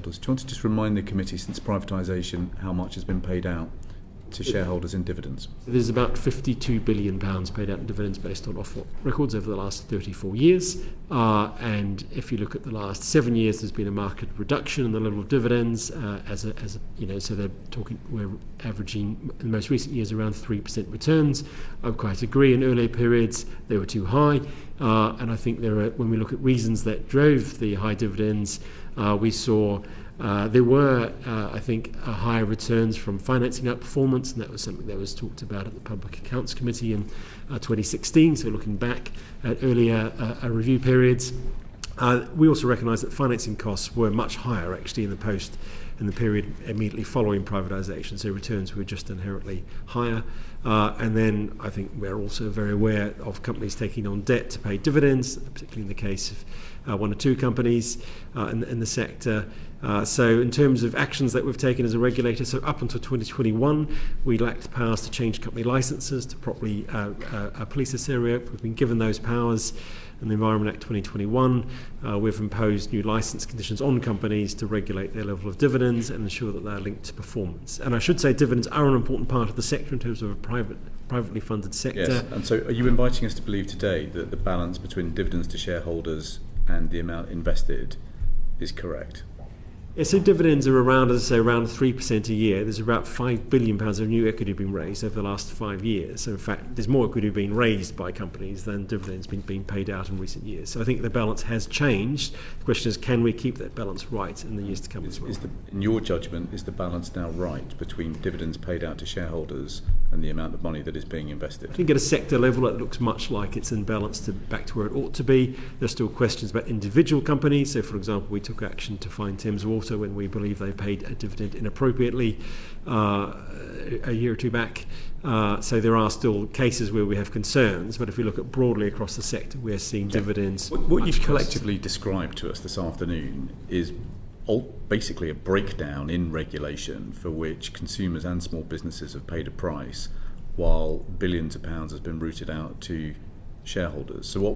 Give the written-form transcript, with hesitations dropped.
shareholders. Do you want to just remind the committee, since privatisation, how much has been paid out to shareholders in dividends? There's about £52 billion paid out in dividends based on Ofwat records over the last 34 years. And if you look at the last 7 years, there's been a marked reduction in the level of dividends. So they're talking, we're averaging in the most recent years around 3% returns. I quite agree. In earlier periods, they were too high. And I think when we look at reasons that drove the high dividends, we saw there were, I think, higher returns from financing outperformance, and that was something that was talked about at the Public Accounts Committee in 2016, so looking back at earlier review periods. We also recognise that financing costs were much higher, actually, in the period immediately following privatisation, so returns were just inherently higher. And then I think we're also very aware of companies taking on debt to pay dividends, particularly in the case of one or two companies in the sector. So in terms of actions that we've taken as a regulator, so up until 2021, we lacked powers to change company licences to properly police this area. We've been given those powers in the Environment Act 2021. We've imposed new licence conditions on companies to regulate their level of dividends and ensure that they're linked to performance. And I should say dividends are an important part of the sector in terms of a privately funded sector. Yes, and so are you inviting us to believe today that the balance between dividends to shareholders and the amount invested is correct? Yeah, so dividends are around, as I say, around 3% a year. There's about £5 billion of new equity being raised over the last 5 years. So in fact, there's more equity being raised by companies than dividends being paid out in recent years. So I think the balance has changed. The question is, can we keep that balance right in the years to come as well? In your judgment, is the balance now right between dividends paid out to shareholders and the amount of money that is being invested? I think at a sector level, it looks much like it's in balance back to where it ought to be. There's still questions about individual companies. So, for example, we took action to fine Thames Water when we believe they paid a dividend inappropriately a year or two back. So there are still cases where we have concerns, but if we look at broadly across the sector, we're seeing dividends. What you've collectively described to us this afternoon is basically a breakdown in regulation for which consumers and small businesses have paid a price, while billions of pounds has been routed out to shareholders. So